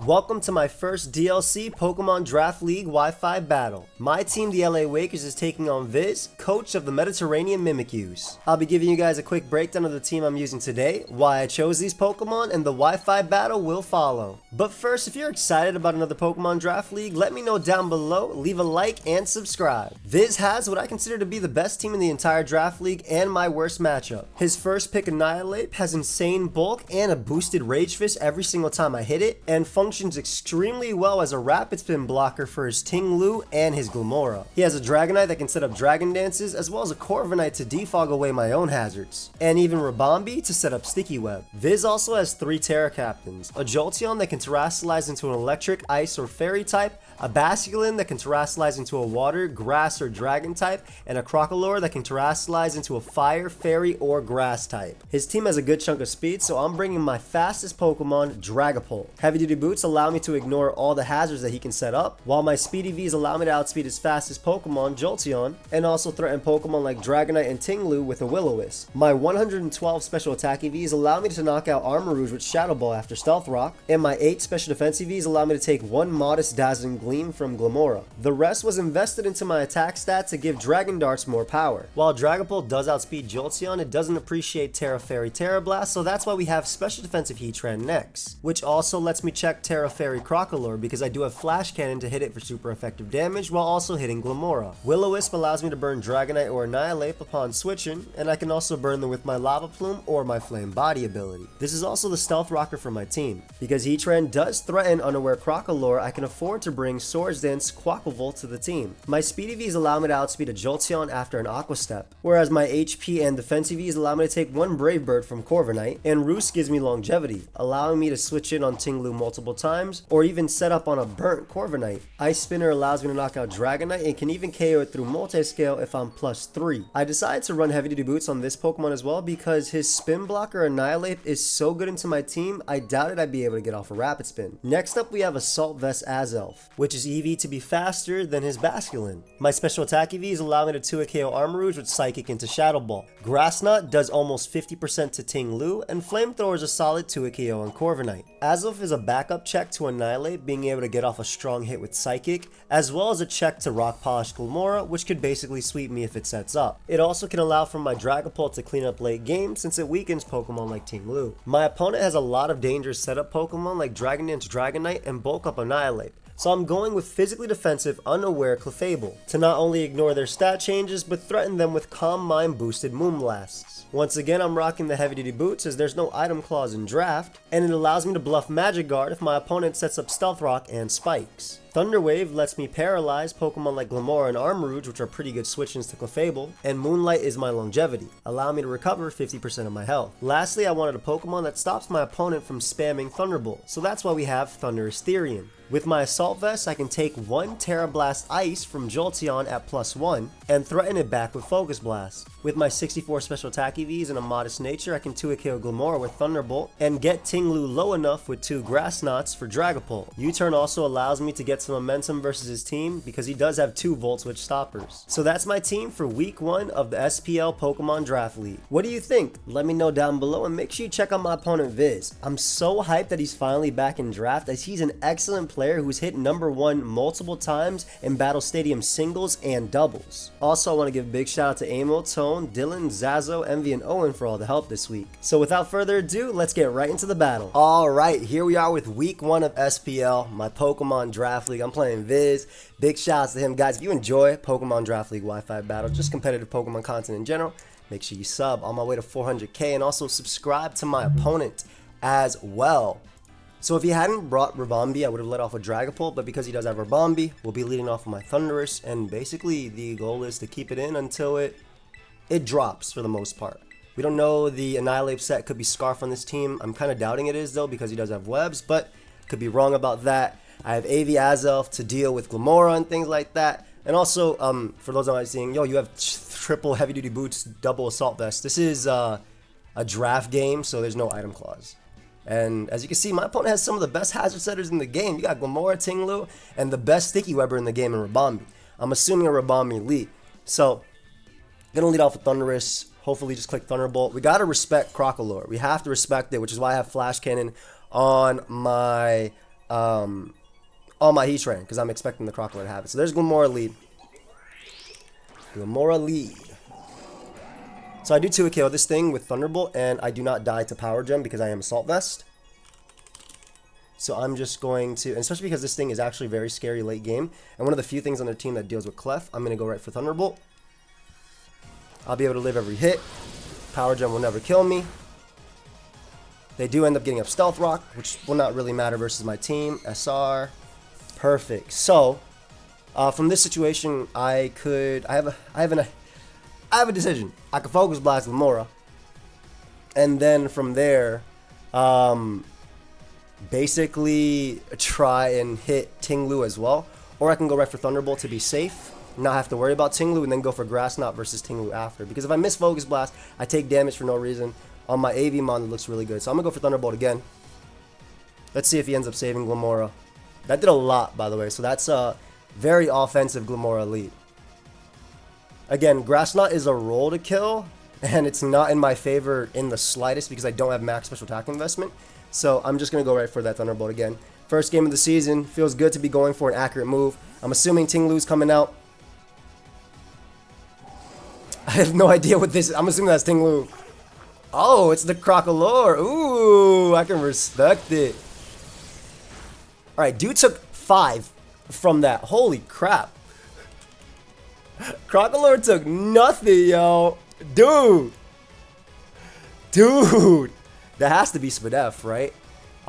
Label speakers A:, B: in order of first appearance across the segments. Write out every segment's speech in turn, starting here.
A: Welcome to my first DLC Pokemon Draft League Wi-Fi battle. My team, the LA Wakers, is taking on Viz, coach of the Mediterranean Mimikyus. I'll be giving you guys a quick breakdown of the team I'm using today, why I chose these Pokemon, and the Wi-Fi battle will follow. But first, if you're excited about another Pokemon Draft League, let me know down below, leave a like, and subscribe. Viz has what I consider to be the best team in the entire Draft League and my worst matchup. His first pick, Annihilate, has insane bulk and a boosted Rage Fist every single time I hit it, and functions extremely well as a rapid spin blocker for his Ting-Lu and his Glimmora. He has a Dragonite that can set up Dragon Dances, as well as a Corviknight to defog away my own hazards, and even Ribombee to set up Sticky Web. Viz also has 3 Terra Captains, a Jolteon that can Terrasilize into an Electric, Ice, or Fairy type, a Basculin that can Terrasilize into a Water, Grass, or Dragon type, and a Crocalor that can Terrasilize into a Fire, Fairy, or Grass type. His team has a good chunk of speed, so I'm bringing my fastest Pokemon, Dragapult. Heavy Duty Boots allow me to ignore all the hazards that he can set up, while my Speedy Vs allow me to outspeed his fastest Pokemon, Jolteon, and also threaten Pokemon like Dragonite and Ting-Lu with a Will-O-Wisp. My 112 special attack EVs allow me to knock out Armarouge with Shadow Ball after Stealth Rock, and my 8 special defense EVs allow me to take 1 modest Dazzling Gleam from Glimmora. The rest was invested into my attack stat to give Dragon Darts more power. While Dragapult does outspeed Jolteon, it doesn't appreciate Terra Fairy Terra Blast, so that's why we have special defensive Heatran next, which also lets me check Terra Fairy Crocalor because I do have Flash Cannon to hit it for super effective damage while also hitting Glimmora. Will-O-Wisp allows me to burn Dragonite or Annihilate upon switching, and I can also burn them with my Lava Plume or my Flame Body ability. This is also the Stealth Rocker for my team. Because Heatran does threaten Unaware Crocalor, I can afford to bring Swords Dance Quaquaval to the team. My Speedy Vs allow me to outspeed a Jolteon after an Aqua Step, whereas my HP and Defensive Vs allow me to take 1 Brave Bird from Corviknight, and Roost gives me longevity, allowing me to switch in on Ting-Lu multiple times, or even set up on a burnt Corviknight. Ice Spinner allows me to knock out Dragonite and can even KO it through Multiscale if I'm +3. I decided to run Heavy Duty Boots on this Pokemon as well because his Spin Blocker Annihilate is so good into my team, I doubted I'd be able to get off a Rapid Spin. Next up we have Assault Vest Azelf, which is EV to be faster than his Basculin. My special attack EVs allow me to 2-hit KO Armarouge with Psychic into Shadow Ball. Grass Knot does almost 50% to Ting-Lu, and Flamethrower is a solid 2-hit KO on Corviknight. Azelf is a backup check to Annihilate, being able to get off a strong hit with Psychic, as well as a check to Rock Polish Glimmora, which could basically sweep me if it sets up. It also can allow for my Dragapult to clean up late game since it weakens Pokemon like Ting-Lu. My opponent has a lot of dangerous setup Pokemon like Dragon Dance Dragonite and Bulk Up Annihilate, so I'm going with physically defensive Unaware Clefable to not only ignore their stat changes but threaten them with Calm Mind boosted Moonblasts. Once again, I'm rocking the Heavy Duty Boots as there's no item clause in draft, and it allows me to bluff Magic Guard if my opponent sets up Stealth Rock and Spikes. Thunder Wave lets me paralyze Pokemon like Glimmora and Armarouge, which are pretty good switch-ins to Clefable, and Moonlight is my longevity, allowing me to recover 50% of my health. Lastly, I wanted a Pokemon that stops my opponent from spamming Thunderbolt, so that's why we have Thundurus Therian. With my Assault Vest, I can take 1 Terra Blast Ice from Jolteon at +1 and threaten it back with Focus Blast. With my 64 special attack EVs and a modest nature, I can 2-hit KO Glimmora with Thunderbolt and get Ting-Lu low enough with 2 Grass Knots for Dragapult. U-Turn also allows me to get some momentum versus his team because he does have 2 Volt Switch stoppers. So that's my team for week 1 of the SPL Pokemon Draft League. What do you think? Let me know down below, and make sure you check out my opponent Viz. I'm so hyped that he's finally back in draft, as he's an excellent player who's hit #1 multiple times in Battle Stadium singles and doubles. Also, I want to give a big shout out to Amo, Tone, Dylan, Zazo, Envy, and Owen for all the help this week. So without further ado, let's get right into the battle. Alright, here we are with week 1 of SPL, my Pokemon Draft League. I'm playing Viz. Big shouts to him. Guys, if you enjoy Pokemon Draft League Wi-Fi battles, just competitive Pokemon content in general, make sure you sub. On my way to 400k, and also subscribe to my opponent as well. So if he hadn't brought Ribombee, I would have let off with Dragapult, but because he does have Ribombee, we'll be leading off with my Thundurus, and basically the goal is to keep it in until it drops for the most part. We don't know, the Annihilate set could be Scarf on this team. I'm kind of doubting it is though because he does have webs, but could be wrong about that. I have AV Azelf to deal with Glimmora and things like that. And also, for those that might be seeing, yo, you have triple Heavy Duty Boots, double Assault Vest. This is a draft game, so there's no item clause. And as you can see, my opponent has some of the best hazard setters in the game. You got Glimmora, Ting-Lu, and the best Sticky Webber in the game in Ribombee. I'm assuming a Ribombee elite. So, gonna lead off with Thundurus. Hopefully just click Thunderbolt. We gotta respect Crocalor. We have to respect it, which is why I have Flash Cannon on my on my Heatran because I'm expecting the Crocalor to have it. So there's Glimmora lead. Glimmora lead. So I do 2 KO this thing with Thunderbolt, and I do not die to Power Gem because I am Assault Vest. So I'm just going to, and especially because this thing is actually very scary late game, and one of the few things on their team that deals with Clef, I'm going to go right for Thunderbolt. I'll be able to live every hit. Power Gem will never kill me. They do end up getting up Stealth Rock, which will not really matter versus my team. SR. Perfect. So, from this situation, I have a decision. I could Focus Blast Glimmora, and then from there, basically try and hit Tinglu as well. Or I can go right for Thunderbolt to be safe, not have to worry about Tinglu, and then go for Grass Knot versus Tinglu after. Because if I miss Focus Blast, I take damage for no reason. On my AVmon, it looks really good. So I'm going to go for Thunderbolt again. Let's see if he ends up saving Glimmora. That did a lot, by the way. So that's a very offensive Glimmora lead. Again, Grass Knot is a roll to kill, and it's not in my favor in the slightest because I don't have max special attack investment. So I'm just going to go right for that Thunderbolt again. First game of the season. Feels good to be going for an accurate move. I'm assuming Tinglu's coming out. I have no idea what this is. I'm assuming that's Tinglu. Oh, it's the Crocalor. Ooh, I can respect it. Alright, dude took 5 from that. Holy crap. Crocalor took nothing, yo. Dude. That has to be Spadef, right?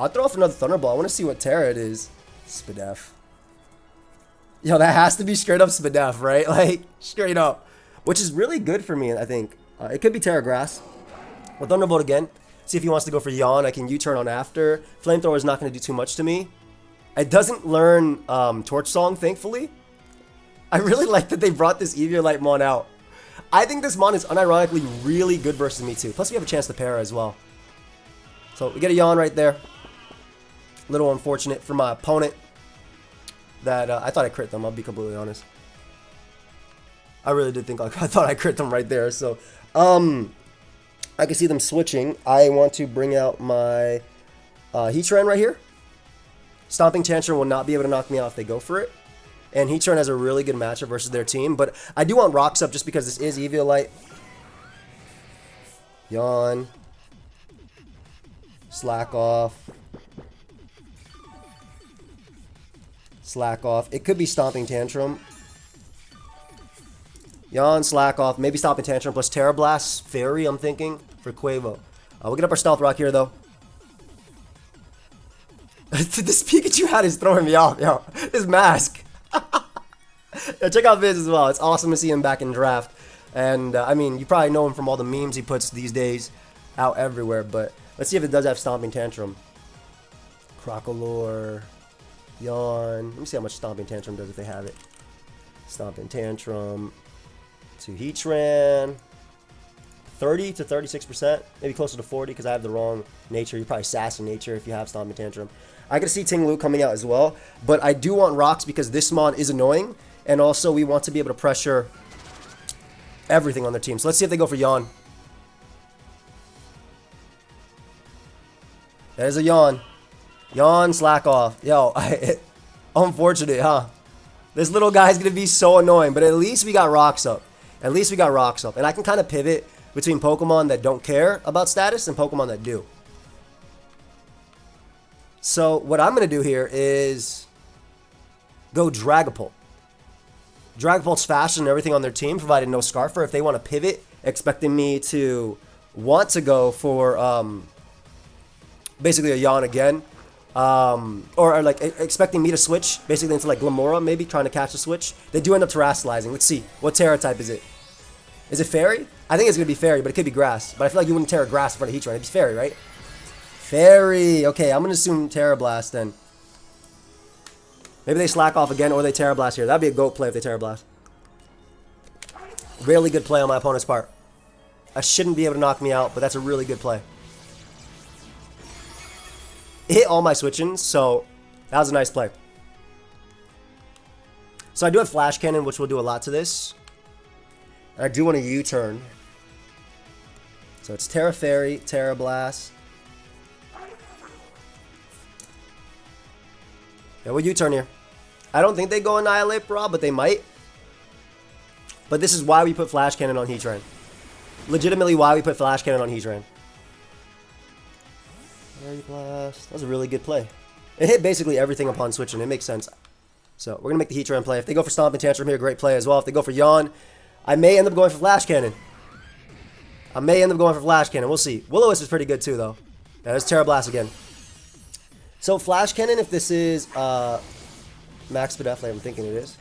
A: I'll throw off another Thunderbolt. I want to see what Terra it is. Spadef. Yo, that has to be straight up Spadef, right? Like, straight up. Which is really good for me, I think. It could be Terra Grass. With Thunderbolt again. See if he wants to go for Yawn. I can U-turn on after. Flamethrower is not going to do too much to me. It doesn't learn Torch Song, thankfully. I really like that they brought this Eviolite Mon out. I think this Mon is unironically really good versus me too. Plus we have a chance to para as well. So we get a Yawn right there. A little unfortunate for my opponent. That I thought I crit them, I'll be completely honest. I really did think I thought I crit them right there. So I can see them switching. I want to bring out my Heatran right here. Stomping Tantrum will not be able to knock me out if they go for it. And Heatran has a really good matchup versus their team. But I do want Rocks up just because this is Eviolite. Yawn. Slack off. Slack off. It could be Stomping Tantrum. Yawn, Slack off. Maybe Stomping Tantrum plus Terra Blast. Fairy, I'm thinking, for Quavo. We'll get up our Stealth Rock here, though. This Pikachu hat is throwing me off, yo. His mask. Yeah, check out Viz as well. It's awesome to see him back in draft. And, I mean, you probably know him from all the memes he puts these days out everywhere. But let's see if it does have Stomping Tantrum. Crocalor. Yawn. Let me see how much Stomping Tantrum does if they have it. Stomping Tantrum. To Heatran. 30 to 36%. Maybe closer to 40 because I have the wrong nature. You're probably Sassy nature if you have Stomping Tantrum. I can see Tinglu coming out as well. But I do want Rocks because this Mon is annoying. And also we want to be able to pressure everything on their team. So let's see if they go for Yawn. There's a Yawn. Yawn, Slack off. Yo, unfortunate, huh? This little guy's going to be so annoying. But at least we got Rocks up. At least we got Rocks up. And I can kind of pivot between Pokemon that don't care about status and Pokemon that do. So what I'm going to do here is go Dragapult. Dragapult's faster than everything on their team, provided no Scarfer. If they want to pivot, expecting me to want to go for basically a Yawn again. Or like expecting me to switch basically into like Glimmora, maybe trying to catch a switch. They do end up terrestrializing. Let's see. What Terra type is it? Is it Fairy? I think it's going to be Fairy, but it could be Grass. But I feel like you wouldn't Terra Grass in front of Heatran. It'd be Fairy, right? Fairy. Okay, I'm going to assume Terra Blast then. Maybe they slack off again or they Terra Blast here. That'd be a GOAT play if they Terra Blast. Really good play on my opponent's part. I shouldn't be able to knock me out, but that's a really good play. It hit all my switch-ins, so that was a nice play. So I do have Flash Cannon, which will do a lot to this. And I do want a U-turn. So it's Terra Fairy, Terra Blast. Yeah, we'll U-turn here. I don't think they go Annihilate, bro, but they might. But this is why we put Flash Cannon on Heatran. Legitimately why we put Flash Cannon on Heatran. Fairy Blast. That was a really good play. It hit basically everything upon switching. It makes sense. So we're going to make the Heatran play. If they go for Stomp and Tantrum here, great play as well. If they go for Yawn, I may end up going for Flash Cannon. We'll see. Will-O-Wisp is pretty good too, though. Yeah, there's Terra Blast again. So Flash Cannon, if this is Max Spadef, I'm thinking it is.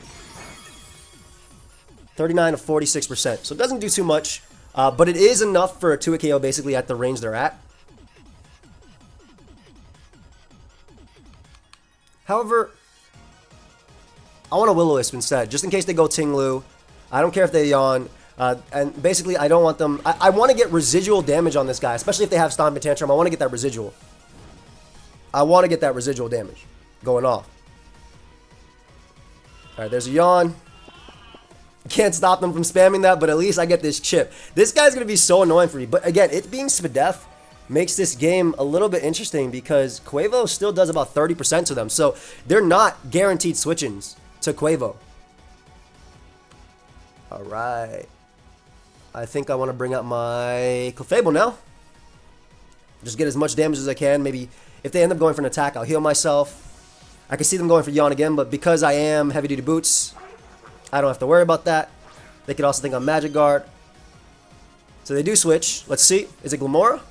A: 39 to 46%. So it doesn't do too much. But it is enough for a 2-hit KO basically at the range they're at. However, I want a Will-O-Wisp instead, just in case they go Ting-Lu. I don't care if they Yawn. And basically, I don't want them... I want to get residual damage on this guy, especially if they have Stomp and Tantrum. I want to get that residual. Damage going off. Alright, there's a Yawn. Can't stop them from spamming that, but at least I get this chip. This guy's going to be so annoying for me. But again, it being Spadef makes this game a little bit interesting because Quavo still does about 30% to them. So they're not guaranteed switch-ins to Quavo. Alright. I think I want to bring out my Clefable now. Just get as much damage as I can. Maybe if they end up going for an attack, I'll heal myself. I can see them going for Yawn again, but because I am heavy duty boots, I don't have to worry about that. They could also think I'm Magic Guard. So they do switch. Let's see. Is it Glamora?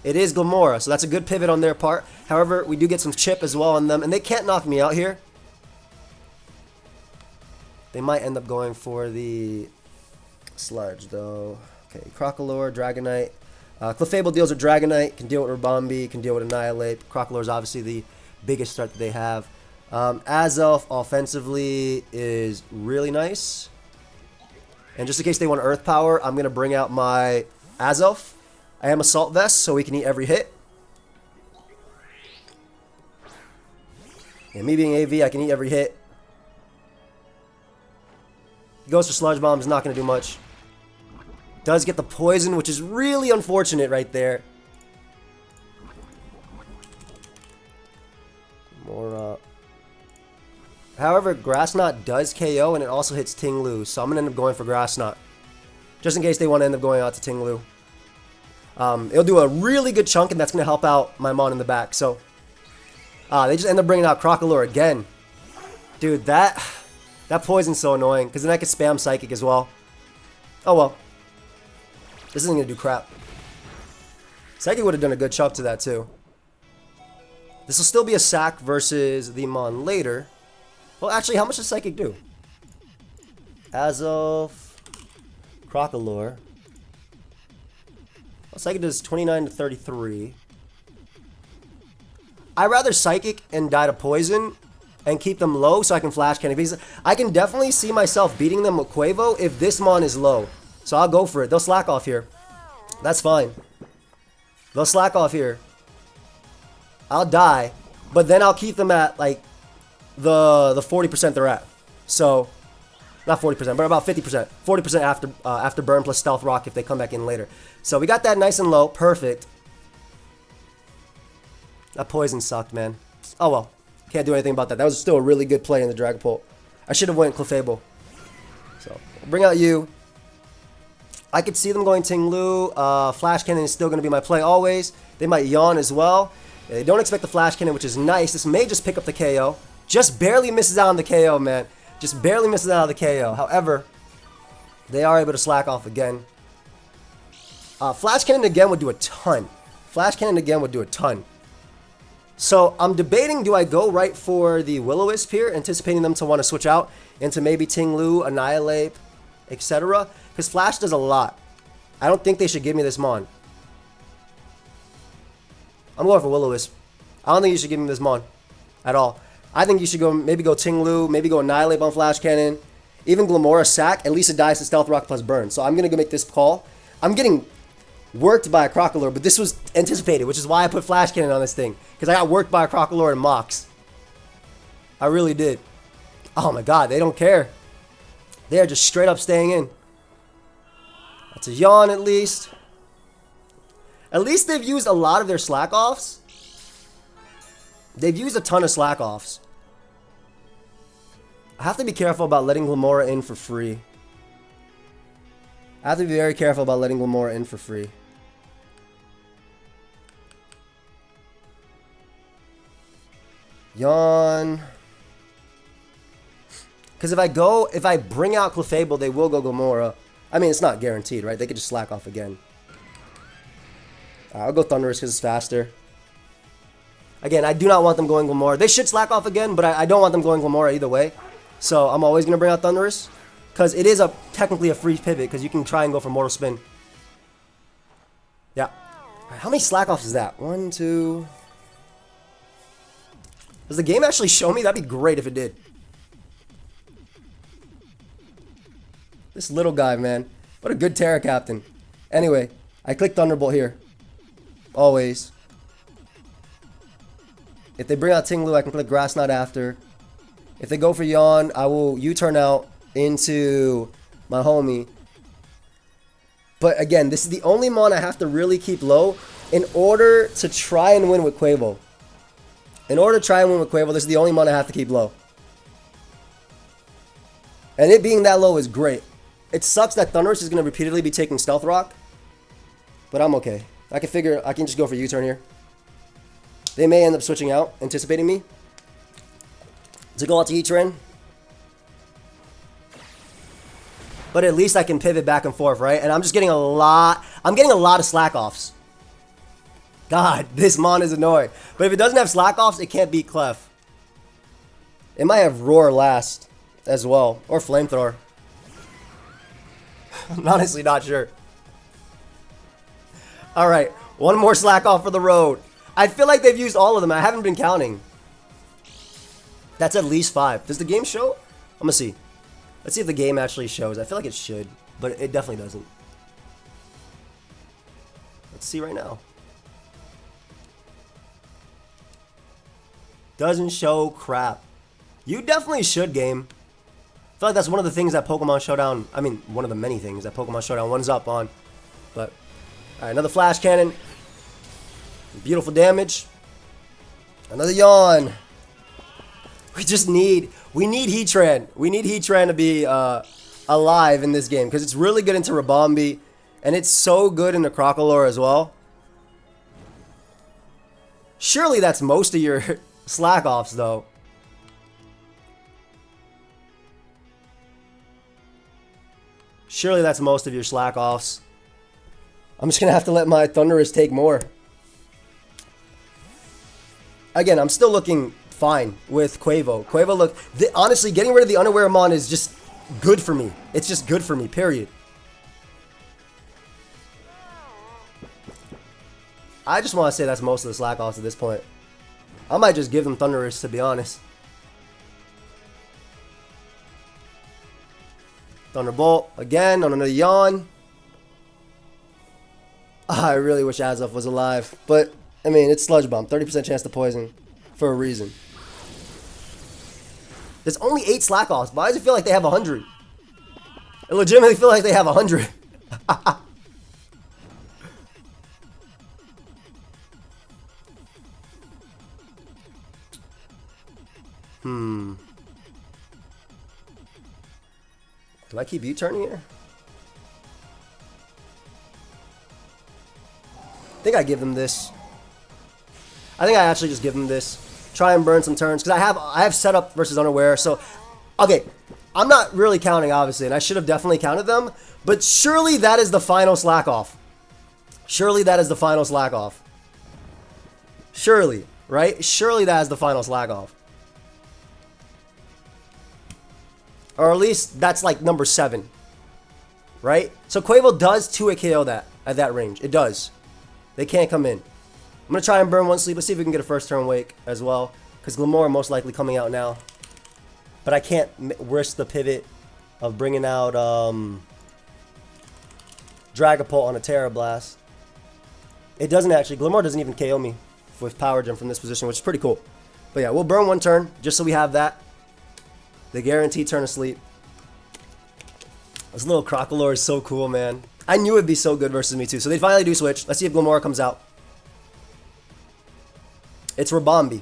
A: It is Glamora, so that's a good pivot on their part. However, we do get some chip as well on them, and they can't knock me out here. They might end up going for the Sludge, though. Okay, Crocalor, Dragonite. Clefable deals with Dragonite, can deal with Rabombi, can deal with Annihilate. Crocalor is obviously the biggest threat that they have. Azelf offensively is really nice. And just in case they want Earth Power, I'm going to bring out my Azelf. I am Assault Vest, so we can eat every hit. And me being AV, I can eat every hit. He goes for Sludge Bomb, is not going to do much. Does get the poison, which is really unfortunate right there. More However, Grass Knot does KO, and it also hits Ting-Lu, so I'm going to end up going for Grass Knot. Just in case they want to end up going out to Ting-Lu. It'll do a really good chunk, and that's going to help out my Mon in the back. So, they just end up bringing out Crocalor again. Dude, that poison's so annoying, because then I can spam Psychic as well. Oh well. This isn't going to do crap. Psychic would have done a good chunk to that too. This will still be a sack versus the Mon later. Well, actually, how much does Psychic do? Azelf, Crocalor. Well, Psychic does 29 to 33. I'd rather Psychic and die to Poison and keep them low so I can Flash Cannon. Because I can definitely see myself beating them with Quavo if this Mon is low. So I'll go for it. They'll slack off here. That's fine. They'll slack off here. I'll die. But then I'll keep them at, like, the 40% they're at. So, not 40%, but about 50%. 40% after burn plus Stealth Rock if they come back in later. So we got that nice and low. Perfect. That poison sucked, man. Oh well. Can't do anything about that. That was still a really good play in the Dragapult. I should have went Clefable. So, we'll bring out you. I could see them going Ting-Lu. Flash Cannon is still going to be my play always. They might Yawn as well. They don't expect the Flash Cannon, which is nice. This may just pick up the KO. Just barely misses out on the KO, man. Just barely misses out on the KO. However, they are able to slack off again. Flash Cannon again would do a ton. Flash Cannon again would do a ton. So I'm debating, do I go right for the Will-O-Wisp here, anticipating them to want to switch out into maybe Ting-Lu, Annihilate, etc. Because Flash does a lot. I don't think they should give me this Mon. I'm going for Will-O-Wisp. I don't think you should give me this Mon at all. I think you should go maybe go Ting-Lu, maybe go Annihilate on Flash Cannon. Even Glamora sack, at least it dies to Stealth Rock plus Burn. So I'm going to go make this call. I'm getting worked by a Crocalor, but this was anticipated, which is why I put Flash Cannon on this thing. Because I got worked by a Crocalor and Mox. I really did. Oh my god, they don't care. They're just straight up staying in. That's a Yawn at least. At least they've used a lot of their slack offs. They've used a ton of slack offs. I have to be careful about letting Glamora in for free. I have to be very careful about letting Glamora in for free. Yawn. Because if I bring out Clefable, they will go Glamora. I mean, it's not guaranteed, right? They could just slack off again. I'll go Thunderous because it's faster. Again, I do not want them going Glamora. They should slack off again, but I don't want them going Glamora either way. So I'm always going to bring out Thunderous. Because it is technically a free pivot, because you can try and go for Mortal Spin. Yeah. Right, how many slack offs is that? 1, 2... Does the game actually show me? That'd be great if it did. This little guy, man. What a good Terra Captain. Anyway, I click Thunderbolt here. Always. If they bring out Tinglu, I can click Grass Knot after. If they go for Yawn, I will U-turn out into my homie. But again, this is the only mon I have to really keep low in order to try and win with Quavo. In order to try and win with Quavo, this is the only mon I have to keep low. And it being that low is great. It sucks that Thunderous is going to repeatedly be taking Stealth Rock. But I'm okay. I can just go for U-turn here. They may end up switching out, anticipating me. To go out to Heatran. But at least I can pivot back and forth, right? And I'm just getting a lot of slack offs. God, this mon is annoying. But if it doesn't have slack offs, it can't beat Clef. It might have Roar last as well. Or Flamethrower. I'm honestly not sure. Alright, one more slack off for the road. I feel like they've used all of them. I haven't been counting. That's at least 5. Does the game show? I'm gonna see. Let's see if the game actually shows. I feel like it should, but it definitely doesn't. Let's see right now. Doesn't show crap. You definitely should, game. I feel like that's one of the things that Pokemon Showdown, I mean, one of the many things that Pokemon Showdown one's up on. But, alright, another Flash Cannon. Beautiful damage. Another Yawn. We need Heatran. We need Heatran to be alive in this game, because it's really good into Rabombi, and it's so good into Crocalor as well. Surely that's most of your slack offs, though. Surely that's most of your slack offs. I'm just gonna have to let my Thunderous take more. Again, I'm still looking fine with Quavo. Quavo, look, honestly, getting rid of the Unaware Mon is just good for me. It's just good for me, period. I just want to say that's most of the slack offs at this point. I might just give them Thunderous, to be honest. Thunderbolt, again, on another Yawn. I really wish Azoth was alive, but, I mean, it's Sludge Bomb. 30% chance to poison, for a reason. There's only 8 slack offs. Why does it feel like they have 100? I legitimately feel like they have 100. Do I keep U-turning here? I think I give them this. I think I actually just give them this. Try and burn some turns, because I have setup versus Unaware. So, okay, I'm not really counting, obviously, and I should have definitely counted them. But surely that is the final slack off. Surely that is the final slack off. Surely, right? Surely that is the final slack off. Or at least that's like number 7. Right? So Quavo does 2-hit KO that at that range. It does. They can't come in. I'm going to try and burn one sleep. Let's see if we can get a first turn wake as well. Because Glamora most likely coming out now. But I can't risk the pivot of bringing out Dragapult on a Terra Blast. It doesn't actually. Glamora doesn't even KO me with Power Gem from this position, which is pretty cool. But yeah, we'll burn one turn just so we have that. The guaranteed turn of sleep. This little Crocalor is so cool, man. I knew it'd be so good versus me too. So they finally do switch. Let's see if Glamora comes out. It's Rabombi.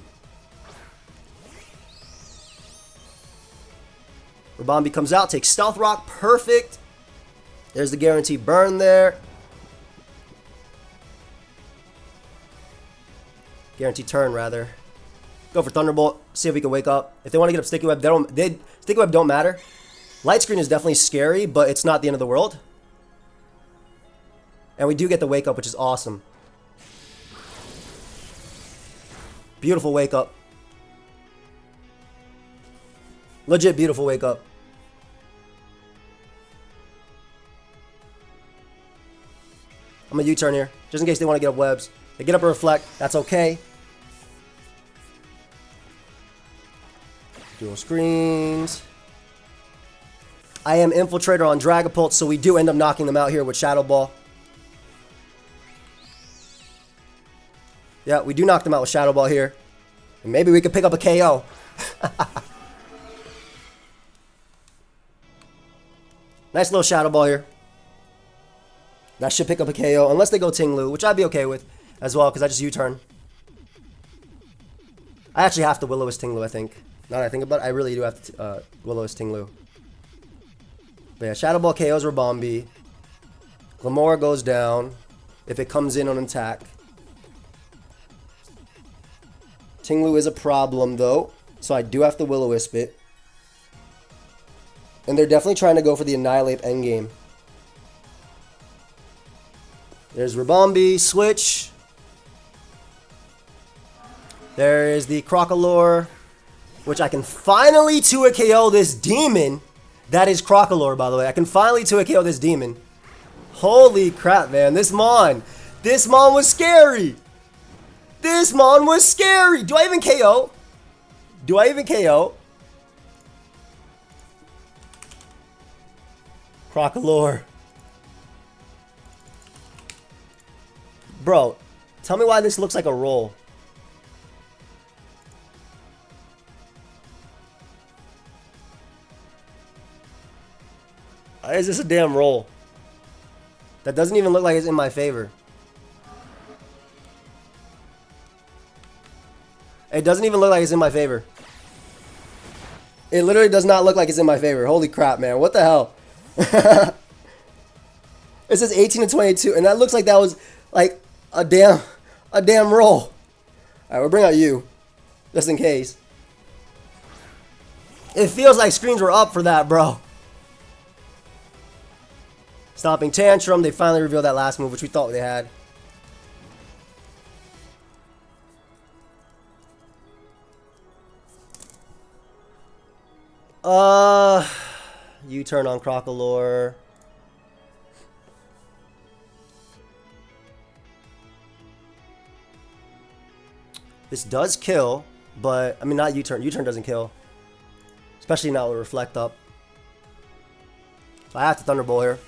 A: Rabombi comes out, takes Stealth Rock, perfect. There's the guaranteed burn there. Guaranteed turn, rather. Go for Thunderbolt, see if we can wake up. If they want to get up Sticky Web, Sticky Web don't matter. Light Screen is definitely scary, but it's not the end of the world. And we do get the wake up, which is awesome. Beautiful wake up. Legit beautiful wake up. I'm gonna U-turn here, just in case they want to get up webs. They get up a reflect, that's okay. Dual screens. I am Infiltrator on Dragapult, so we do end up knocking them out here with Shadow Ball. Yeah, we do knock them out with Shadow Ball here. And maybe we could pick up a KO. Nice little Shadow Ball here. That should pick up a KO, unless they go Tinglu, which I'd be okay with as well, because I just U-turn. I actually have to Will-O-Wisp Tinglu, I think. Now that I think about it, I really do have to Will-O-Wisp Tinglu. But yeah, Shadow Ball KOs Rabombi. Glamora goes down if it comes in on attack. Tinglu is a problem, though, so I do have to Will-O-Wisp it. And they're definitely trying to go for the Annihilate endgame. There's Rabombi, switch. There is the Crocalor, which I can finally 2-hit KO this demon. That is Crocalor, by the way. I can finally 2-hit KO this demon. Holy crap, man. This Mon was scary. This Mon was scary. Do I even KO? Do I even KO? Crocalor. Bro, tell me why this looks like a roll. Why is this a damn roll? That doesn't even look like it's in my favor. It doesn't even look like it's in my favor. It literally does not look like it's in my favor. Holy crap, man. What the hell? It says 18 to 22, and that looks like that was like a damn roll. Alright, we'll bring out you. Just in case. It feels like screens were up for that, bro. Stomping Tantrum. They finally revealed that last move, which we thought they had. U-turn on Crocalor. This does kill, but I mean not U-turn. U-turn doesn't kill, especially not with Reflect up. So I have to Thunderbolt here.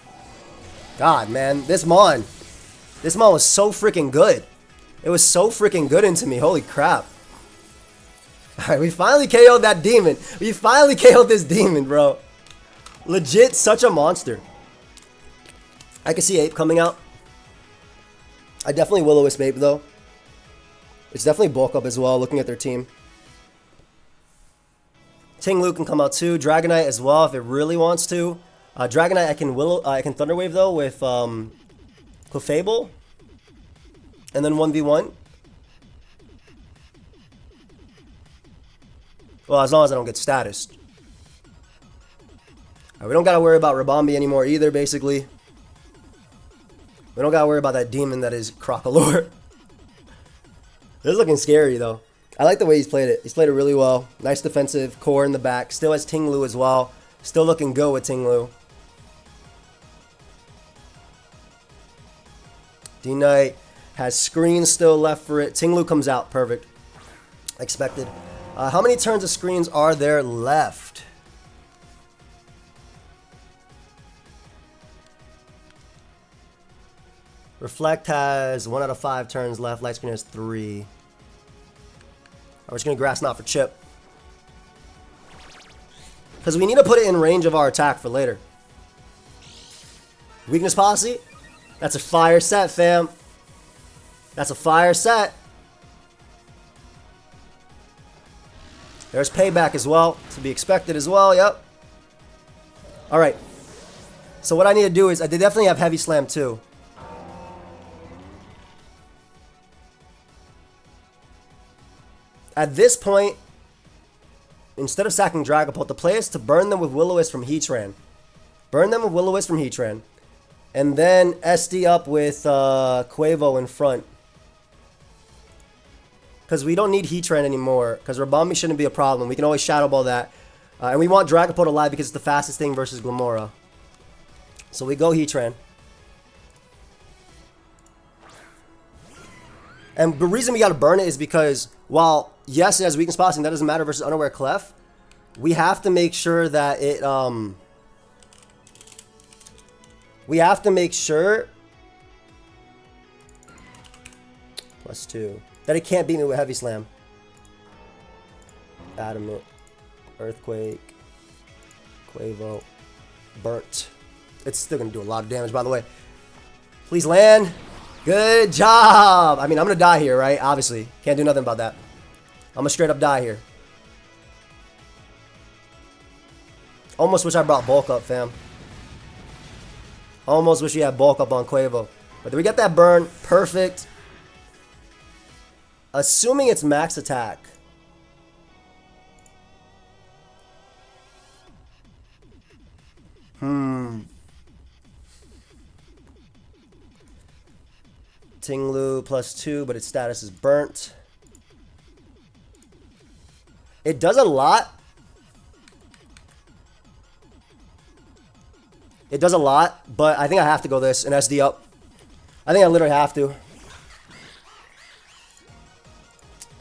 A: God, man, this Mon was so freaking good. It was so freaking good into me. Holy crap! All right, we finally KO'd that demon. We finally KO'd this demon, bro. Legit, such a monster. I can see Ape coming out. I definitely Will-O-Wisp Ape though. It's definitely bulk up as well, looking at their team. Tinglu can come out too. Dragonite as well if it really wants to. Dragonite I can Thunder Wave though with Clefable. And then 1v1. Well, as long as I don't get status. Right, we don't gotta worry about Rabombi anymore either, basically. We don't gotta worry about that demon that is Crocalor. This is looking scary, though. I like the way he's played it. He's played it really well. Nice defensive core in the back. Still has Tinglu as well. Still looking good with Tinglu. D-Knight has screens still left for it. Tinglu comes out. Perfect. Expected. How many turns of screens are there left? Reflect has 1 out of 5 turns left. Light Screen has 3. We're just going to Grass Knot for Chip. Because we need to put it in range of our attack for later. Weakness Posse? That's a fire set, fam. That's a fire set. There's Payback as well. To be expected as well, yep. Alright. So what I need to do is, I definitely have Heavy Slam too. At this point, instead of sacking Dragapult, the play is to burn them with Will-O-Wisp from Heatran. Burn them with Will-O-Wisp from Heatran. And then SD up with Quavo in front. Because we don't need Heatran anymore. Because Rabami shouldn't be a problem. We can always Shadow Ball that. And we want Dragapult alive because it's the fastest thing versus Glimmora. So we go Heatran. And the reason we gotta burn it is because, while, yes, it has weakness spots, and that doesn't matter versus Unaware Clef, we have to make sure that it, we have to make sure, +2, that it can't beat me with Heavy Slam. Adamant. Earthquake. Quavo. Burnt. It's still gonna do a lot of damage, by the way. Please land. Good job! I mean, I'm gonna die here, right? Obviously. Can't do nothing about that. I'm gonna straight up die here. Almost wish I brought bulk up, fam. Almost wish we had bulk up on Quavo. But did we get that burn? Perfect. Assuming it's max attack. Tinglu +2, but its status is burnt. It does a lot. It does a lot, but I think I have to go this and SD up. I think I literally have to.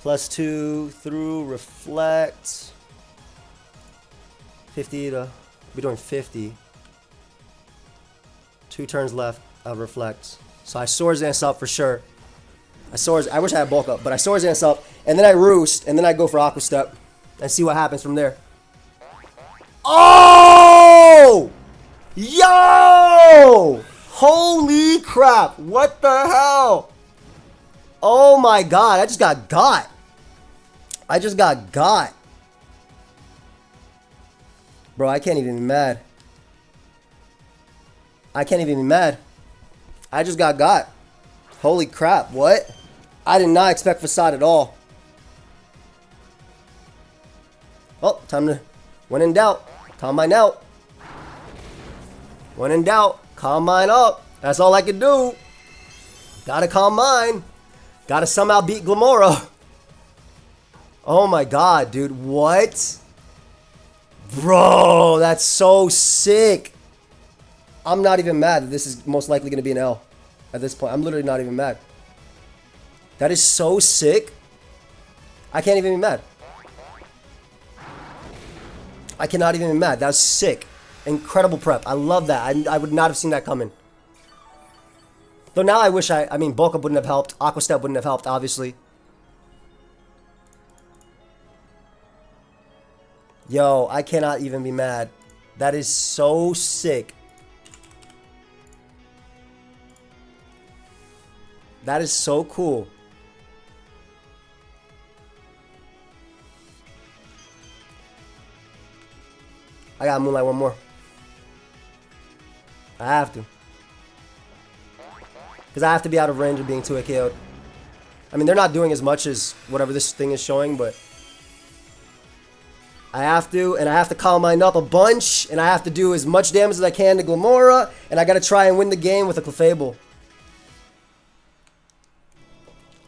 A: +2 through Reflect. 50 to... We're doing 50. 2 turns left of Reflect. So I Swords Dance up for sure. I wish I had bulk up, but I Swords Dance up, and then I Roost, and then I go for Aqua Step, and see what happens from there. Oh! Yo! Holy crap! What the hell? Oh my god! I just got. I just got. Bro, I can't even be mad. I can't even be mad. I just got. Holy crap, what? I did not expect Facade at all. Oh, time to... When in doubt, calm mine out. When in doubt, calm mine up. That's all I can do. Gotta calm mine. Gotta somehow beat Glimmora. Oh my god, dude, what? Bro, that's so sick. I'm not even mad that this is most likely going to be an L at this point. I'm literally not even mad. That is so sick. I can't even be mad. I cannot even be mad. That was sick. Incredible prep. I love that. I would not have seen that coming. Though now I wish I mean, Bulk Up wouldn't have helped. Aqua Step wouldn't have helped, obviously. Yo, I cannot even be mad. That is so sick. That is so cool. I got Moonlight one more. I have to. Because I have to be out of range of being 2-hit KO'd. I mean, they're not doing as much as whatever this thing is showing, but... I have to, and I have to calm mine up a bunch, and I have to do as much damage as I can to Glimmora, and I gotta try and win the game with a Clefable.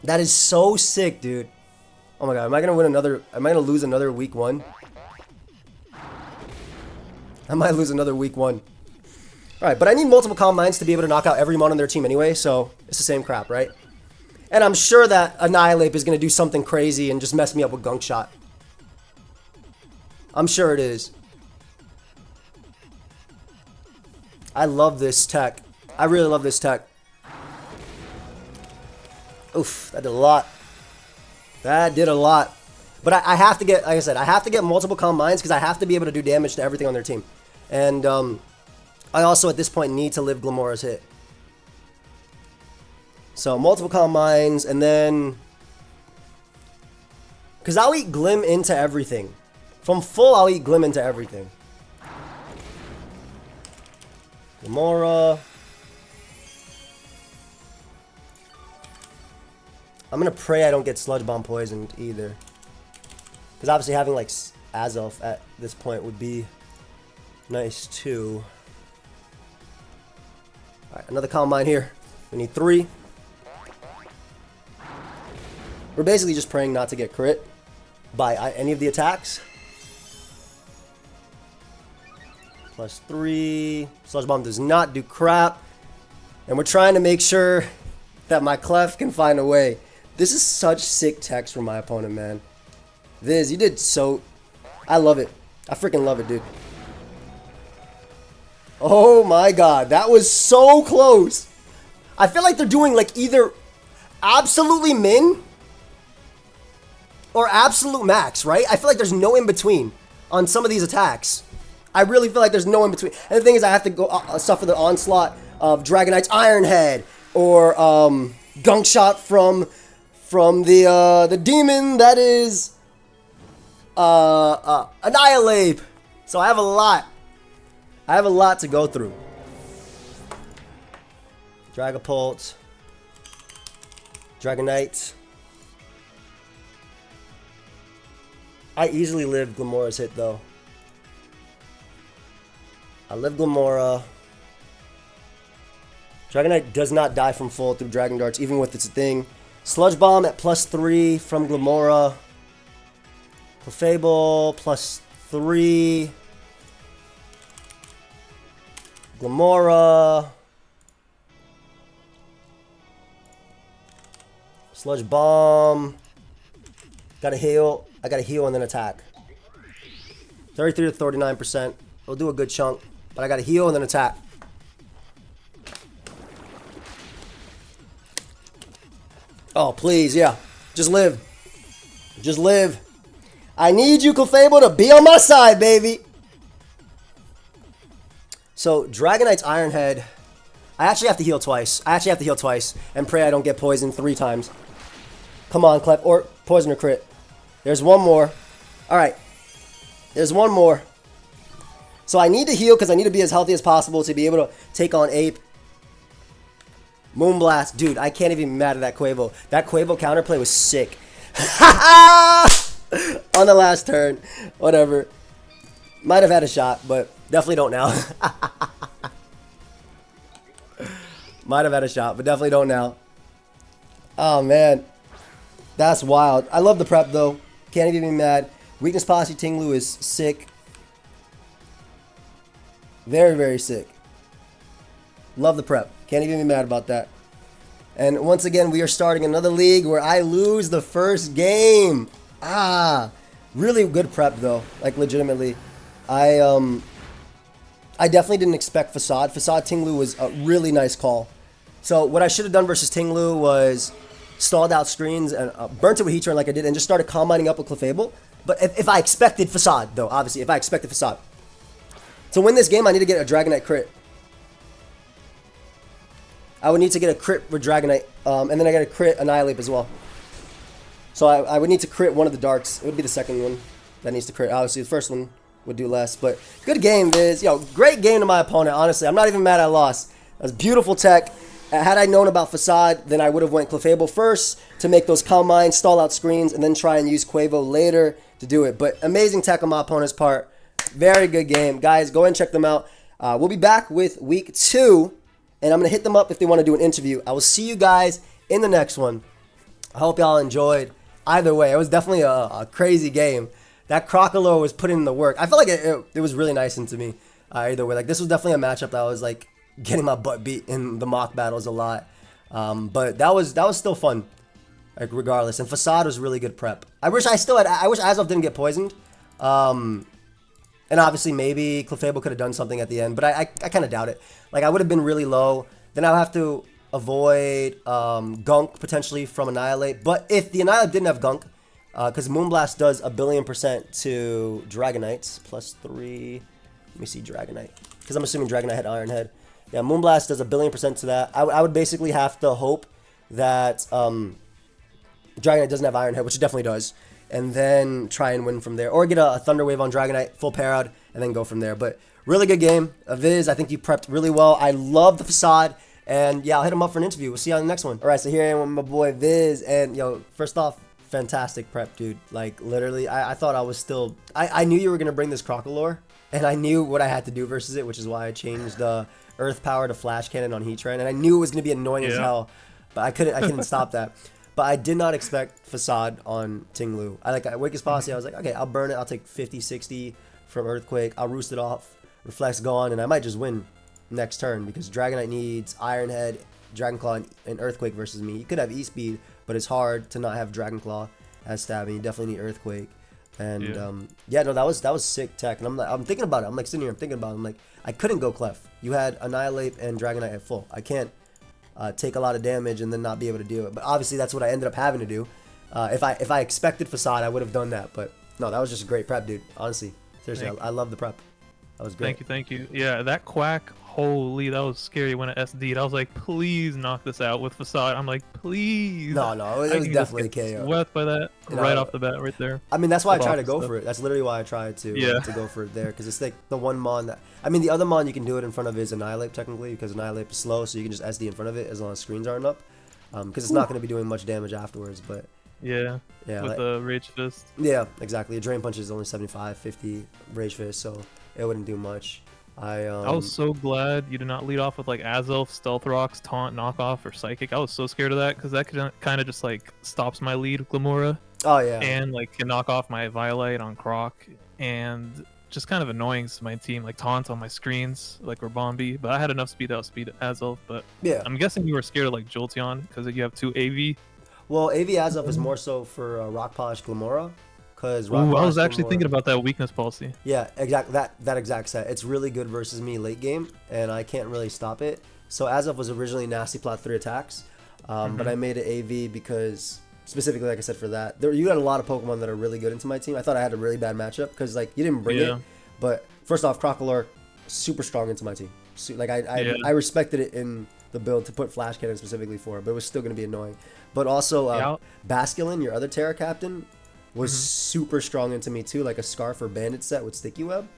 A: That is so sick, dude. Oh my god, am I gonna lose another week 1? I might lose another week 1. Alright, but I need multiple Calm Minds to be able to knock out every mon on their team anyway, so it's the same crap, right? And I'm sure that Annihilate is gonna do something crazy and just mess me up with Gunk Shot. I'm sure it is. I love this tech. I really love this tech. Oof, that did a lot. That did a lot. But I have to get, like I said, I have to get multiple Calm Minds because I have to be able to do damage to everything on their team. And I also, at this point, need to live Glimmora's hit. So, multiple Calm Minds, and then... Because I'll eat Glim into everything. From full, I'll eat Glim into everything. Glamora. I'm gonna pray I don't get Sludge Bomb poisoned either. Because obviously having like Azelf at this point would be nice too. Alright, another Calm Mind here. We need 3. We're basically just praying not to get crit by any of the attacks. +3. Sludge Bomb does not do crap. And we're trying to make sure that my Clef can find a way. This is such sick text from my opponent, man. Viz, you did so... I love it. I freaking love it, dude. Oh my god, that was so close. I feel like they're doing like either absolutely min or absolute max, right? I feel like there's no in between on some of these attacks. I really feel like there's no in between. And the thing is, I have to go suffer the onslaught of Dragonite's Iron Head or Gunk Shot from the demon that is Annihilate. So I have a lot. I have a lot to go through. Dragapult. Dragonite. I easily lived Glamora's hit though. I live Glamora. Dragonite does not die from full through Dragon Darts, even with its thing. Sludge Bomb at +3 from Glamora. Clefable +3. Glamora. Sludge Bomb. Gotta heal. I gotta heal and then attack. 33 to 39%. We'll do a good chunk. But I gotta heal and then attack. Oh, please, yeah. Just live. Just live. I need you, Clefable, to be on my side, baby. So, Dragonite's Iron Head. I actually have to heal twice. And pray I don't get poisoned 3 times. Come on, Clef. Or poison or crit. There's one more. Alright. There's one more. So I need to heal because I need to be as healthy as possible to be able to take on Ape. Moonblast. Dude, I can't even be mad at that Quavo. That Quavo counterplay was sick. On the last turn. Whatever. Might have had a shot, but definitely don't now. Might have had a shot, but definitely don't now. Oh, man. That's wild. I love the prep, though. Can't even be mad. Weakness Posse Tinglu is sick. Very, very sick. Love the prep. Can't even be mad about that. And once again, we are starting another league where I lose the first game. Really good prep, though. Like, legitimately. I definitely didn't expect Facade. Facade Tinglu was a really nice call. So what I should have done versus Tinglu was stalled out screens and burnt it with Heat Turn like I did and just started combining up with Clefable. But if I expected Facade, though, obviously, if I expected Facade. To win this game, I need to get a Dragonite crit. I would need to get a crit for Dragonite, and then I got a crit Annihilate as well. So I would need to crit one of the darts. It would be the second one that needs to crit. Obviously, the first one would do less. But good game, Viz. Yo, great game to my opponent, honestly. I'm not even mad I lost. That was beautiful tech. Had I known about Facade, then I would have went Clefable first to make those Calm Mind, stall out screens, and then try and use Quavo later to do it. But amazing tech on my opponent's part. Very good game. Guys, go and check them out. We'll be back with week 2, and I'm going to hit them up if they want to do an interview. I will see you guys in the next one. I hope y'all enjoyed. Either way, it was definitely a crazy game. That Crocalor was putting in the work. I felt like it was really nice into me. Either way, like this was definitely a matchup that I was like getting my butt beat in the mock battles a lot. But that was still fun, like regardless. And Facade was really good prep. I wish Azelf didn't get poisoned. And obviously maybe Clefable could have done something at the end, but I kind of doubt it. Like I would have been really low. Then I would have to avoid Gunk potentially from Annihilate. But if the Annihilate didn't have Gunk, because Moonblast does 1,000,000,000% to Dragonites, +3. Let me see Dragonite, because I'm assuming Dragonite had Iron Head. Yeah, Moonblast does 1,000,000,000% to that. I would basically have to hope that Dragonite doesn't have Iron Head, which it definitely does, and then try and win from there. Or get a Thunder Wave on Dragonite, full pair out, and then go from there. But really good game. Viz, I think you prepped really well. I love the facade. And yeah, I'll hit him up for an interview. We'll see you on the next one. All right, so here I am with my boy Viz. And yo, first off, fantastic prep, dude. Like literally, I thought I was still, I knew you were going to bring this Crocalor. And I knew what I had to do versus it, which is why I changed the Earth Power to Flash Cannon on Heatran. And I knew it was going to be annoying as hell. But I couldn't stop that. But I did not expect Facade on Tinglu. I Wake His Posse, I was like, okay, I'll burn it. I'll take 50, 60 from Earthquake. I'll roost it off. Reflects gone, and I might just win next turn because Dragonite needs Iron Head, Dragon Claw, and Earthquake versus me. You could have E-Speed, but it's hard to not have Dragon Claw as stabbing. You definitely need Earthquake. And yeah, no, that was sick tech. And I'm thinking about it. I'm like sitting here, I'm thinking about it. I'm like, I couldn't go Clef. You had Annihilate and Dragonite at full. I can't take a lot of damage and then not be able to do it. But obviously that's what I ended up having to do. If I expected Facade, I would have done that. But no, that was just a great prep, dude. Honestly, seriously, I love the prep. That was great.
B: Thank you. Yeah, that Quack, holy, that was scary when it SD'd. I was like, please knock this out with Facade. I'm like, please.
A: No, it was definitely a KO.
B: Swept by that right off the bat, right there.
A: I mean, that's why I tried to go for it. That's literally why I tried to go for it there, because it's like the one Mon that, I mean, the other Mon you can do it in front of is Annihilate technically, because Annihilate is slow, so you can just SD in front of it as long as screens aren't up, because it's not going to be doing much damage afterwards. But
B: yeah, with the Rage Fist.
A: Yeah, exactly. A Drain Punch is only 75, 50 Rage Fist, so it wouldn't do much. I
B: was so glad you did not lead off with like Azelf, Stealth Rocks, Taunt, Knockoff, or Psychic. I was so scared of that because that could kind of just like stops my lead with Glamora.
A: Oh yeah.
B: And like can knock off my Violite on Croc, and just kind of annoying to my team, like Taunt on my screens, like Rabombi. But I had enough speed to outspeed Azelf. But yeah, I'm guessing you were scared of like Jolteon because you have 2 AV.
A: Well, AV Azelf is more so for Rock Polish Glamora. I
B: was actually thinking about that weakness policy.
A: Yeah, exactly. That exact set. It's really good versus me late game, and I can't really stop it. So Azelf was originally Nasty Plot 3 attacks, but I made it AV because, specifically, like I said, for that, you had a lot of Pokemon that are really good into my team. I thought I had a really bad matchup because like you didn't bring it, but first off, Crocalor super strong into my team. Like I respected it in the build to put Flash Cannon specifically for it, but it was still going to be annoying. But also Basculin, your other Terra Captain, was super strong into me too, like a Scarf or Bandit set with Sticky Web.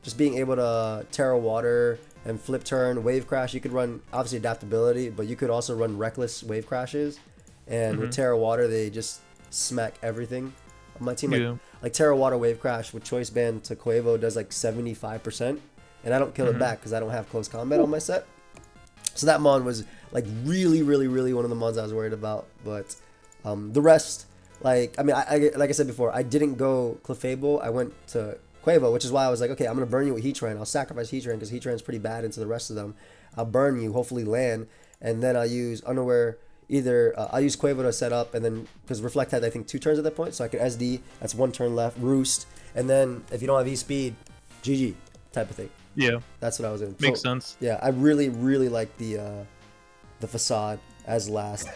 A: Just being able to Terra Water and Flip Turn, Wave Crash. You could run, obviously, Adaptability, but you could also run Reckless Wave Crashes. And with Terra Water, they just smack everything on my team. Like Terra Water Wave Crash with Choice Band to Quavo does like 75%. And I don't kill it back because I don't have close combat on my set. So that Mon was like really one of the Mons I was worried about. But the rest... Like, I mean, like I said before, I didn't go Clefable. I went to Quavo, which is why I was like, okay, I'm going to burn you with Heatran. I'll sacrifice Heatran because Heatran's pretty bad into the rest of them. I'll burn you, hopefully land, and then I'll use Unaware. I'll use Quavo to set up, and then, because Reflect had, I think, 2 turns at that point, so I could SD. That's 1 turn left, Roost, and then if you don't have E-Speed, GG type of thing.
B: Yeah.
A: That's what I was in.
B: Makes sense.
A: Yeah, I really like the Facade as last.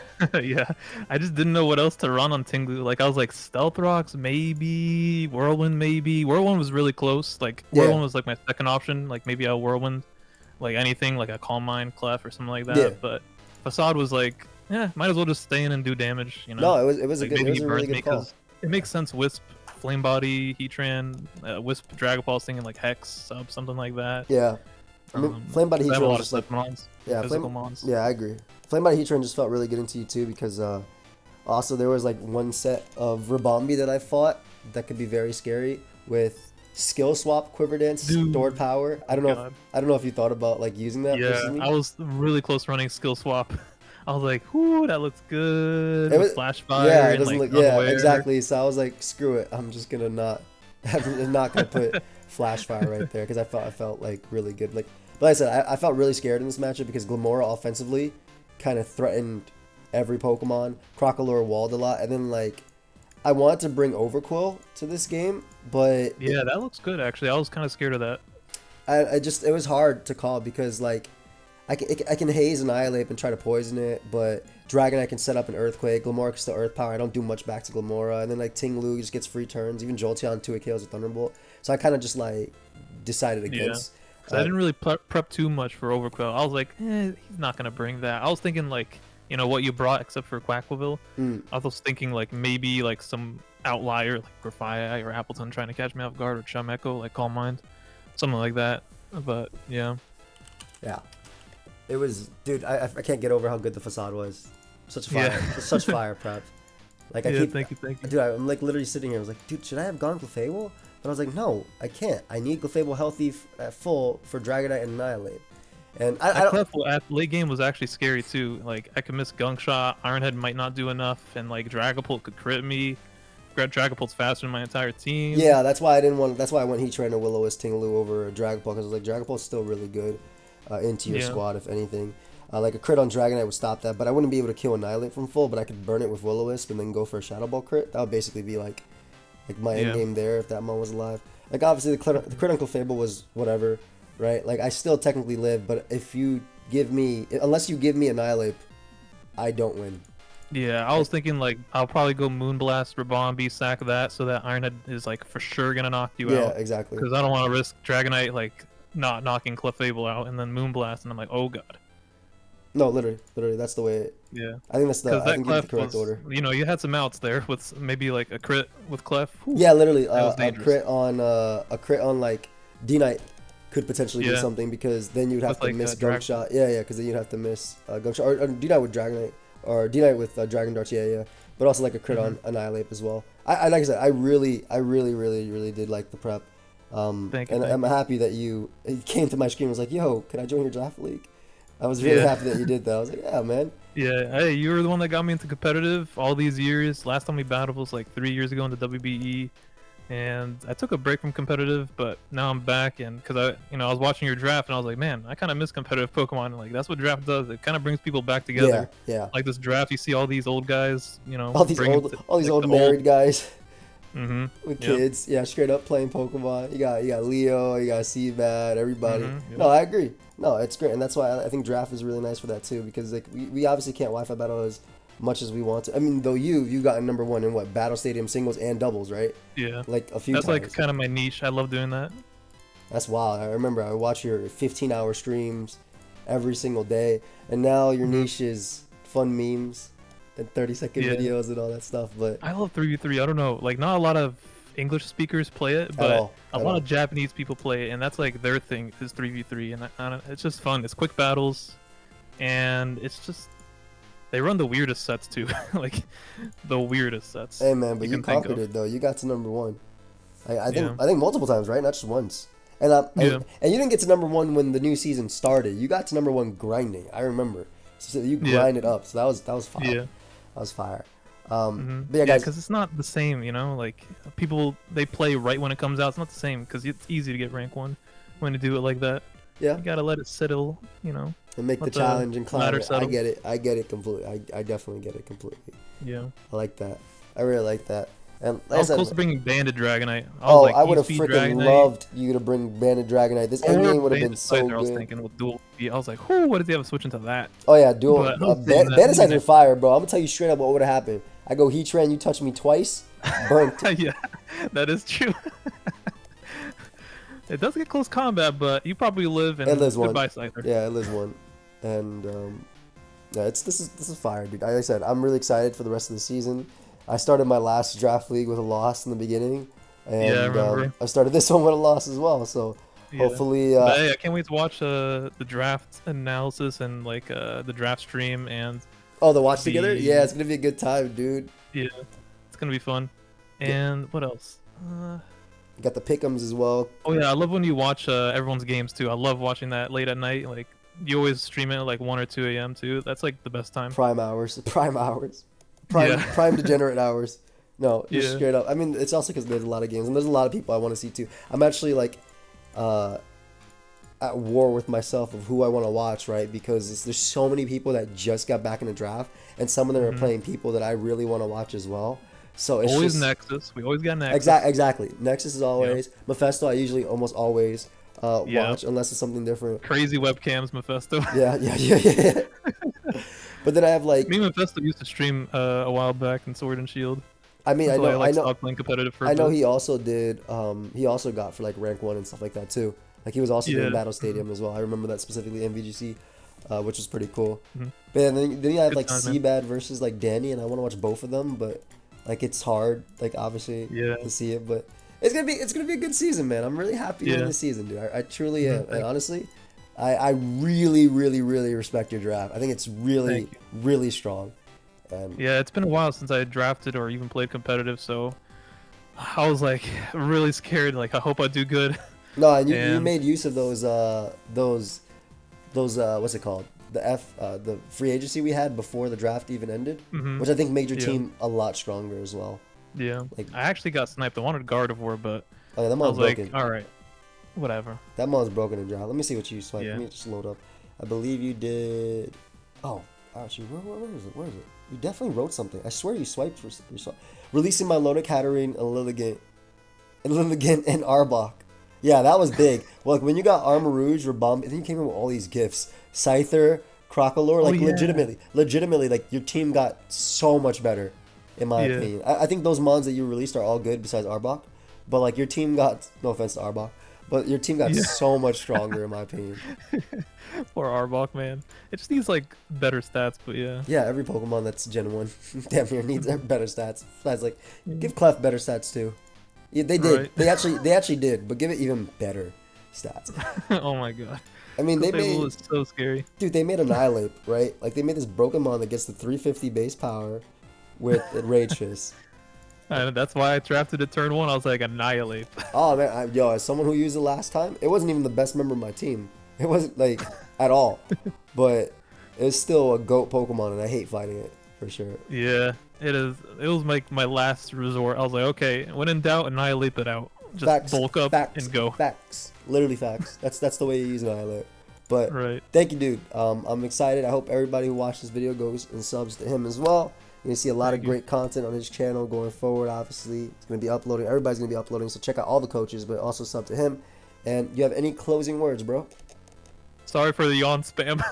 B: Yeah, I just didn't know what else to run on Tinglu. Like I was like Stealth Rocks maybe, Whirlwind maybe. Whirlwind was really close. Like Whirlwind was like my second option. Like maybe a Whirlwind, like anything like a Calm Mind, Clef or something like that. Yeah. But Facade was like, yeah, might as well just stay in and do damage. You know.
A: No, it was like a really good call.
B: It makes sense. Wisp, Flame Body, Heatran, Wisp, Dragon Ball thinking like Hex, Sub, something like that.
A: Yeah. I mean, Flame Body Heatran was just like
B: Mons.
A: Yeah,
B: physical Mons.
A: Yeah, I agree. Flame Body Heatran just felt really good into you too because also there was like one set of Rabombi that I fought that could be very scary with Skill Swap, Quiver Dance, Stored Power. I don't know if you thought about like using that.
B: Yeah, I was really close running Skill Swap. I was like, "Ooh, that looks good." It was Flash Fire.
A: Yeah, it doesn't look. Yeah, exactly. So I was like, "Screw it! I'm just gonna not. I'm not gonna put Flash Fire right there because I felt like really good. Like I said, I felt really scared in this matchup because Glamora offensively kind of threatened every Pokemon. Crocalor walled a lot, and then like I wanted to bring Overquill to this game, but
B: yeah, that looks good actually. I was kind of scared of that.
A: It was hard to call because like I can haze Annihilate and try to poison it, but Dragonite can set up an Earthquake. Glamora can still Earth Power. I don't do much back to Glamora, and then like Tinglu just gets free turns. Even Jolteon 2 kills with Thunderbolt. So I kind of just like decided against.
B: I didn't really prep too much for Overquill. I was like, he's not gonna bring that. I was thinking like, you know, what you brought except for Quackville. I was thinking like maybe like some outlier like Wifi or Appleton trying to catch me off guard or Chum Echo like Calm Mind. something like that. But yeah.
A: Yeah. It was, dude. I can't get over how good the facade was. Such fire, such fire prep. Like I keep,
B: thank you.
A: dude. I'm like literally sitting here. I was like, dude, should I have gone Clefable? But I was like, no, I can't. I need Clefable healthy at full for Dragonite and Annihilate. And I don't.
B: Clefable at late game was actually scary too. Like I could miss Gunk Shot, Ironhead might not do enough, and like Dragapult could crit me. Dragapult's faster than my entire team.
A: Yeah, that's why I didn't want. That's why I went Heatran to Will-O-Wisp Tinglu over Dragapult, because I was like, Dragapult's still really good into your squad if anything. Like a crit on Dragonite would stop that, but I wouldn't be able to kill Annihilate from full. But I could burn it with Will-O-Wisp and then go for a Shadow Ball crit. That would basically be like my end game there if that mon was alive. Like obviously the crit on Clefable was whatever, right? Like I still technically live, but if you give me, unless you give me Annihilate, I don't win.
B: Yeah, I was thinking like I'll probably go Moonblast, Rabombi, sack that, so that Ironhead is like for sure gonna knock you out.
A: Yeah, exactly.
B: Because I don't want to risk Dragonite like not knocking Clefable out and then Moonblast, and I'm like, oh god.
A: No, literally, that's the way. I think that's the. I think that's the correct order.
B: You know, you had some outs there with maybe like a crit with Clef. Whew.
A: Yeah, literally, a crit on like D-Knight could potentially do something, because then you'd have to miss Gunk Shot. Yeah, because then you'd have to miss Gunk Shot or D-Knight with Dragonite. Or D-Knight with Dragon Darts, yeah. But also like a crit on Annihilate as well. I like I said, I really did like the prep.
B: Thank you.
A: I'm happy that you came to my screen and was like, yo, can I join your draft league? I was really happy that you did that. I was like, yeah, man.
B: Yeah, hey, you were the one that got me into competitive all these years. Last time we battled was like 3 years ago in the WBE. And I took a break from competitive, but now I'm back, and because I was watching your draft, and I was like, man, I kind of miss competitive Pokemon. Like that's what draft does. It kind of brings people back together.
A: Yeah.
B: Like this draft, you see all these old guys,
A: all these old married guys. With
B: Yep.
A: kids, straight up playing Pokemon. You got Leo, you got Seabat, everybody.
B: Yep.
A: No, I agree. No, it's great, and that's why I think draft is really nice for that too, because like we obviously can't Wi-Fi battle as much as we want to. I mean, though you've gotten number one in what, Battle Stadium singles and doubles, right?
B: Yeah.
A: Like a few times.
B: That's like kind of my niche. I love doing that.
A: That's wild. I remember I watch your 15-hour streams every single day, and now your niche is fun memes and 30-second videos and all that stuff. But
B: I love 3v3. I don't know, like not a lot of English speakers play it, but a lot of Japanese people play it, and that's like their thing is 3v3, and I don't, it's just fun. It's quick battles, and it's just they run the weirdest sets too, like the weirdest sets.
A: Hey man, but you conquered it though. You got to number one. I think multiple times, right? Not just once. And you didn't get to number one when the new season started. You got to number one grinding. I remember. So you grinded up. So that was fire. Yeah. That was fire. But yeah, guys,
B: because it's not the same, you know. Like people, they play right when it comes out. It's not the same because it's easy to get rank 1 when you do it like that.
A: Yeah.
B: You gotta let it settle, you know.
A: And make the challenge and climb it. I get it. I get it completely. I definitely get it completely.
B: Yeah.
A: I like that. I really like that. And like
B: I was close to bringing Banded Dragonite.
A: I would have freaking loved you to bring Banded Dragonite. This end game would have been so good.
B: I was thinking with dual. I was like, who? What did they have switching to that?
A: Oh yeah, dual. Banded Sides are fire, bro. I'm gonna tell you straight up what would have happened. I go Heatran, you touch me twice, burnt.
B: Yeah, that is true. It does get close combat, but you probably live in goodbye Scyther.
A: Yeah, it lives one, and yeah, this is fire, dude. Like I said, I'm really excited for the rest of the season. I started my last draft league with a loss in the beginning, and
B: I remember.
A: I started this one with a loss as well. So hopefully,
B: hey, I can't wait to watch the draft analysis and like the draft stream and.
A: Oh, the watch together? Yeah, it's gonna be a good time, dude.
B: Yeah, it's gonna be fun. And what else?
A: You got the pick'ems as well.
B: Oh yeah, I love when you watch everyone's games too. I love watching that late at night. Like you always stream it at like 1 or 2 a.m. too. That's like the best time.
A: Prime degenerate hours. No, just straight up. I mean, it's also because there's a lot of games and there's a lot of people I want to see too. I'm actually like at war with myself of who I want to watch, right? Because there's so many people that just got back in the draft, and some of them are playing people that I really want to watch as well. So it's
B: always Nexus. We always got Nexus.
A: Exactly. Nexus is always. Mephisto I usually almost always watch unless it's something different.
B: Crazy webcams, Mephisto.
A: Yeah. But then I have like.
B: Me and Mephisto used to stream a while back in Sword and Shield.
A: I mean, I know.
B: Stopped playing competitive for
A: I know he also did. He also got for like rank 1 and stuff like that too. Like he was also doing Battle Stadium as well. I remember that specifically in VGC, which was pretty cool. But then you have like Seabad versus like Danny, and I want to watch both of them, but like it's hard, like obviously to see it. But It's gonna be a good season, man. I'm really happy with this season, dude. I truly am. And honestly, I really, really, really respect your draft. I think it's really, really strong. And
B: yeah, it's been a while since I drafted or even played competitive, so I was like really scared. Like, I hope I do good.
A: No, and you made use of those what's it called? The free agency we had before the draft even ended, which I think made your team a lot stronger as well.
B: Yeah, like I actually got sniped. I wanted Gardevoir, but
A: that
B: I was
A: broken.
B: like, all right, whatever.
A: That mon's broken in draft. Let me see what you swiped. Let me just load up. I believe you did. Oh, actually, where is it? Where is it? You definitely wrote something. I swear you swiped for releasing my Loda Katarine, Lilligant, and Arbok. Yeah, that was big. Well, like when you got Armarouge, Rabomb, and then you came in with all these gifts. Scyther, Crocalor, like legitimately, like your team got so much better, in my opinion. I think those mons that you released are all good besides Arbok, but like your team got, no offense to Arbok, but your team got so much stronger in my opinion.
B: Poor Arbok, man. It just needs like better stats, but yeah.
A: Yeah, every Pokemon that's Gen 1 damn near needs better stats. Besides, like, give Clef better stats too. Yeah, they did. Right. They actually did, but give it even better stats.
B: Oh my god.
A: I mean, they made
B: was so scary.
A: Dude, they made Annihilate, right? Like they made this Brokenmon that gets the 350 base power with Rage Fist.
B: And that's why I drafted it turn 1. I was like, Annihilate.
A: Oh man, yo, as someone who used it last time, it wasn't even the best member of my team. It wasn't like at all, but it's still a GOAT Pokemon, and I hate fighting it for sure.
B: Yeah, it is. It was like my last resort. I was like, okay, when in doubt, Annihilate that out. Just bulk up and go.
A: Facts, literally facts. That's the way you use Annihilate. But thank you, dude. I'm excited. I hope everybody who watched this video goes and subs to him as well. You're gonna see a lot of great content on his channel going forward. Obviously, it's gonna be uploading. Everybody's gonna be uploading. So check out all the coaches, but also sub to him. And you have any closing words, bro?
B: Sorry for the yawn spam.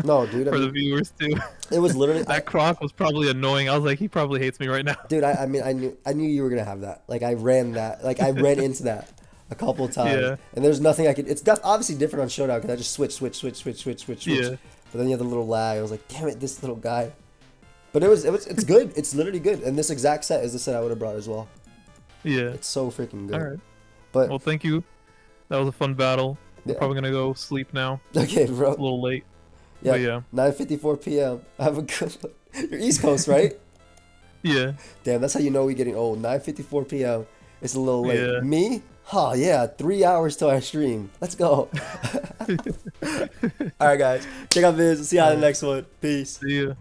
A: No, dude.
B: For the viewers too.
A: It was literally
B: that Croc was probably annoying. I was like, he probably hates me right now.
A: Dude, I mean, I knew you were gonna have that. Like I ran into that a couple times. Yeah. And there's nothing I could. It's obviously different on Showdown because I just switch. Yeah. But then you have the little lag. I was like, damn it, this little guy. But it's good. It's literally good. And this exact set is the set I would have brought as well. Yeah. It's so freaking good.
B: All right. But well, thank you. That was a fun battle. We're probably gonna go sleep now.
A: Okay, bro.
B: It's a little late.
A: Yeah. 9:54 p.m. Have a good. You're East Coast, right?
B: Yeah. Damn,
A: that's how you know we're getting old. 9:54 p.m. It's a little late. Yeah. Me? Huh, yeah. 3 hours till I stream. Let's go. All right, guys. Check out Viz. See you on the next one. Peace.
B: See ya.